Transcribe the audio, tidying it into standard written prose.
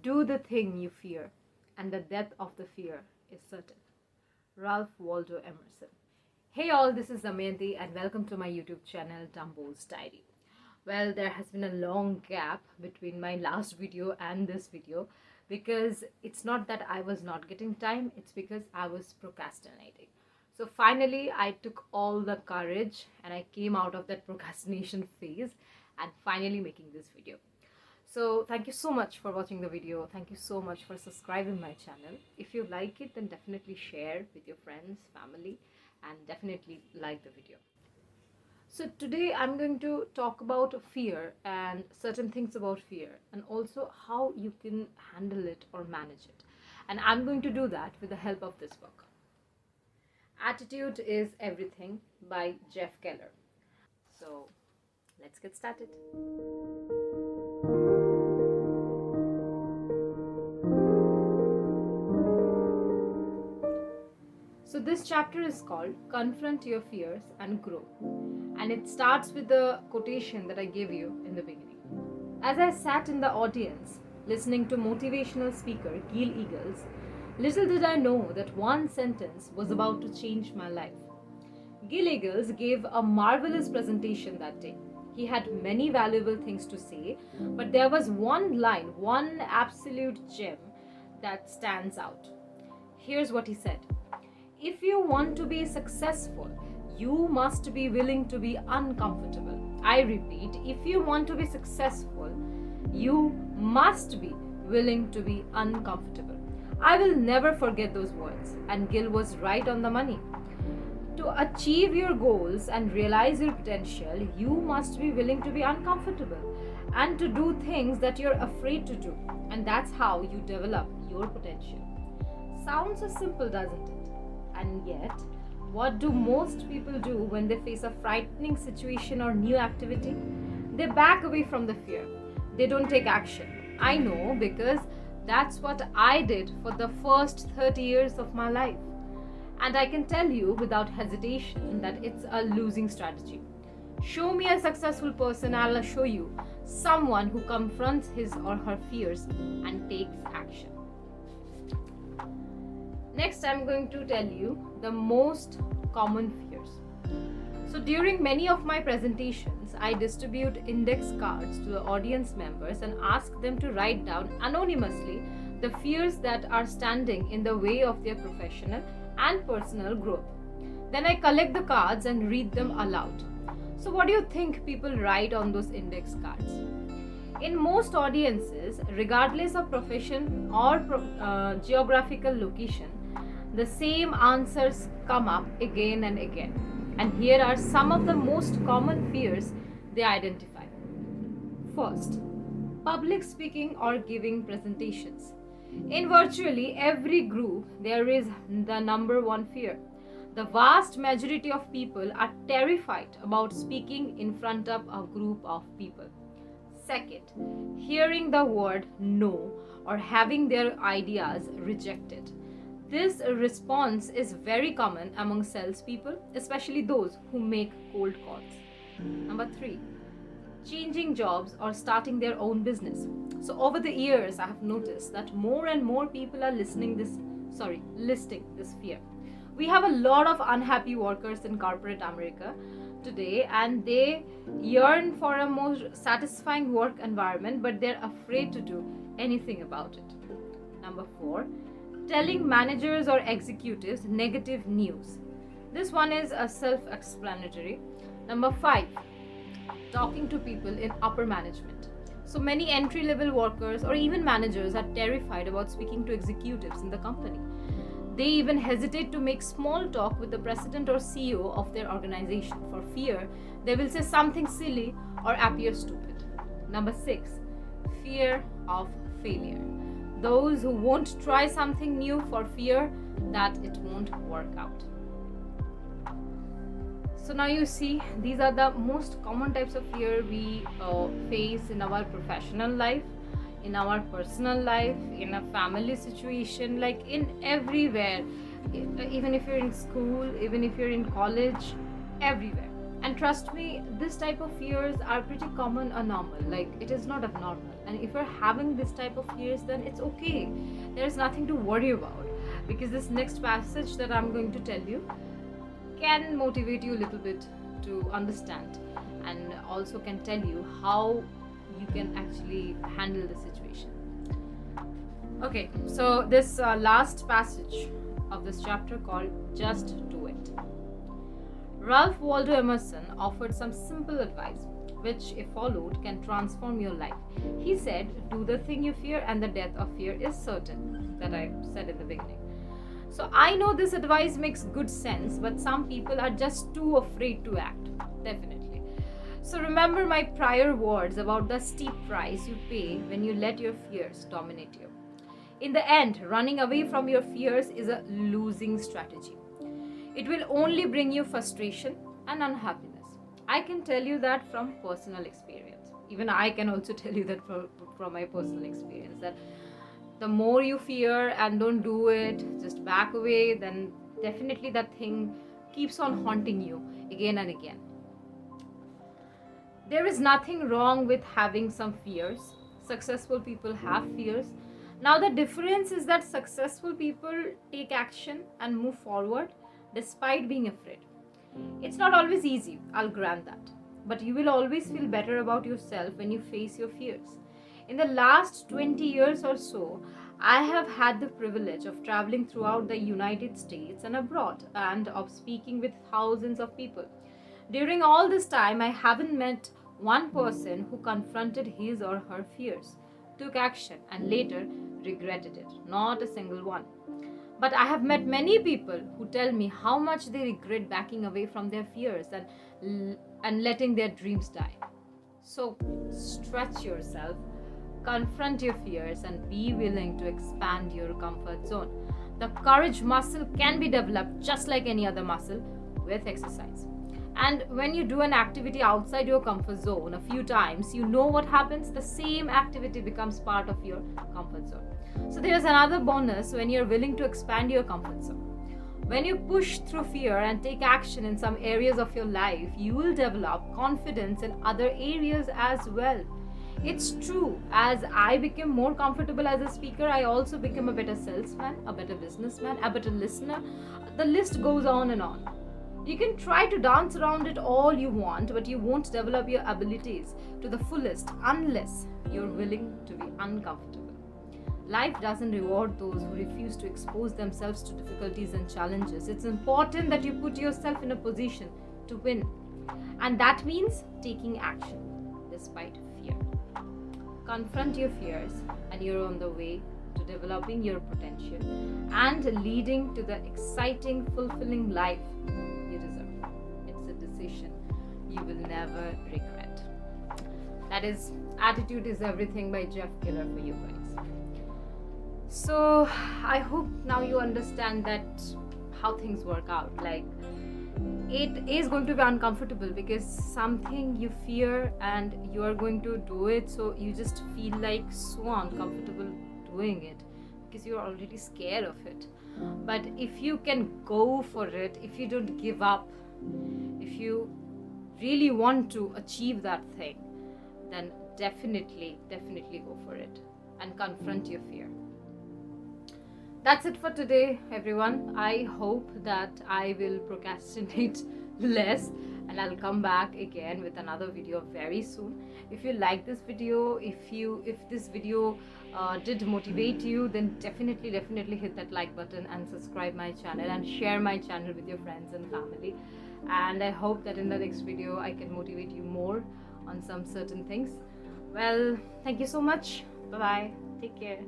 Do the thing you fear, and the death of the fear is certain. Ralph Waldo Emerson. Hey all, this is Damayanti and welcome to my YouTube channel Dumbo's Diary. Well, there has been a long gap between my last video and this video because it's not that I was not getting time, it's because I was procrastinating. So finally I took all the courage and I came out of that procrastination phase and finally making this video. So thank you so much for watching the video. Thank you so much for subscribing my channel. If you like it, then definitely share with your friends, family, and definitely like the video. So today I'm going to talk about fear and certain things about fear and also how you can handle it or manage it. And I'm going to do that with the help of this book. Attitude is Everything by Keller. So let's get started. So this chapter is called Confront Your Fears and Grow. And it starts with the quotation that I gave you in the beginning. As I sat in the audience listening to motivational speaker Gil Eagles, little did I know that one sentence was about to change my life. Gil Eagles gave a marvelous presentation that day. He had many valuable things to say, but there was one line, one absolute gem that stands out. Here's what he said. If you want to be successful, you must be willing to be uncomfortable. I repeat, if you want to be successful, you must be willing to be uncomfortable. I will never forget those words, and Gil was right on the money. To achieve your goals and realize your potential, you must be willing to be uncomfortable and to do things that you're afraid to do. And that's how you develop your potential. Sounds so simple, doesn't it? And yet, what do most people do when they face a frightening situation or new activity? They back away from the fear. They don't take action. I know because that's what I did for the first 30 years of my life. And I can tell you without hesitation that it's a losing strategy. Show me a successful person, I'll show you someone who confronts his or her fears and takes action. Next, I'm going to tell you the most common fears. So during many of my presentations, I distribute index cards to the audience members and ask them to write down anonymously the fears that are standing in the way of their professional and personal growth. Then I collect the cards and read them aloud. So what do you think people write on those index cards? In most audiences, regardless of profession or geographical location, the same answers come up again and again. And here are some of the most common fears they identify. First, public speaking or giving presentations. In virtually every group, there is the number one fear. The vast majority of people are terrified about speaking in front of a group of people. Second, hearing the word no or having their ideas rejected. This response is very common among salespeople, especially those who make cold calls. Number 3, changing jobs or starting their own business. So over the years, I have noticed that more and more people are listing this fear. We have a lot of unhappy workers in corporate America today, and they yearn for a more satisfying work environment, but they're afraid to do anything about it. Number 4, telling managers or executives negative news. This one is a self-explanatory. Number 5, talking to people in upper management. So many entry-level workers or even managers are terrified about speaking to executives in the company. They even hesitate to make small talk with the president or CEO of their organization for fear they will say something silly or appear stupid. Number 6, fear of failure. Those who won't try something new for fear that it won't work out. So now you see, these are the most common types of fear we face in our professional life, in our personal life, in a family situation, like in everywhere. Even if you're in school, even if you're in college, everywhere. And trust me, this type of fears are pretty common or normal. Like, it is not abnormal. And if you're having this type of fears, then it's okay. There's nothing to worry about. Because this next passage that I'm going to tell you can motivate you a little bit to understand, and also can tell you how you can actually handle the situation. Okay, so this last passage of this chapter called Just Do It. Ralph Waldo Emerson offered some simple advice, which, if followed, can transform your life. He said, do the thing you fear, and the death of fear is certain. That I said in the beginning. So I know this advice makes good sense, but some people are just too afraid to act. Definitely. So remember my prior words about the steep price you pay when you let your fears dominate you. In the end, running away from your fears is a losing strategy. It will only bring you frustration and unhappiness. I can tell you that from personal experience. Even I can also tell you that from my personal experience, that the more you fear and don't do it, just back away, then definitely that thing keeps on haunting you again and again. There is nothing wrong with having some fears. Successful people have fears. Now the difference is that successful people take action and move forward despite being afraid. It's not always easy, I'll grant that. But you will always feel better about yourself when you face your fears. In the last 20 years or so, I have had the privilege of traveling throughout the United States and abroad, and of speaking with thousands of people. During all this time, I haven't met one person who confronted his or her fears, took action, and later regretted it. Not a single one. But I have met many people who tell me how much they regret backing away from their fears and letting their dreams die. So stretch yourself, confront your fears, and be willing to expand your comfort zone. The courage muscle can be developed just like any other muscle with exercise. And when you do an activity outside your comfort zone a few times, you know what happens? The same activity becomes part of your comfort zone. So there is another bonus when you're willing to expand your comfort zone. When you push through fear and take action in some areas of your life, you will develop confidence in other areas as well. It's true, as I became more comfortable as a speaker, I also became a better salesman, a better businessman, a better listener. The list goes on and on. You can try to dance around it all you want, but you won't develop your abilities to the fullest unless you're willing to be uncomfortable. Life doesn't reward those who refuse to expose themselves to difficulties and challenges. It's important that you put yourself in a position to win. And that means taking action despite fear. Confront your fears, and you're on the way to developing your potential and leading to the exciting, fulfilling life you deserve. It's a decision you will never regret. That is Attitude is Everything by Keller for you guys. So I hope now you understand that how things work out. Like, it is going to be uncomfortable because something you fear and you are going to do it, so you just feel like so uncomfortable doing it because you are already scared of it. But if you can go for it, if you don't give up, if you really want to achieve that thing, then definitely go for it and confront your fear. That's it for today, everyone. I hope that I will procrastinate less, and I'll come back again with another video very soon. If you like this video, if this video did motivate you, then definitely hit that like button and subscribe my channel and share my channel with your friends and family. And I hope that in the next video I can motivate you more on some certain things. Well, thank you so much. Bye bye. Take care.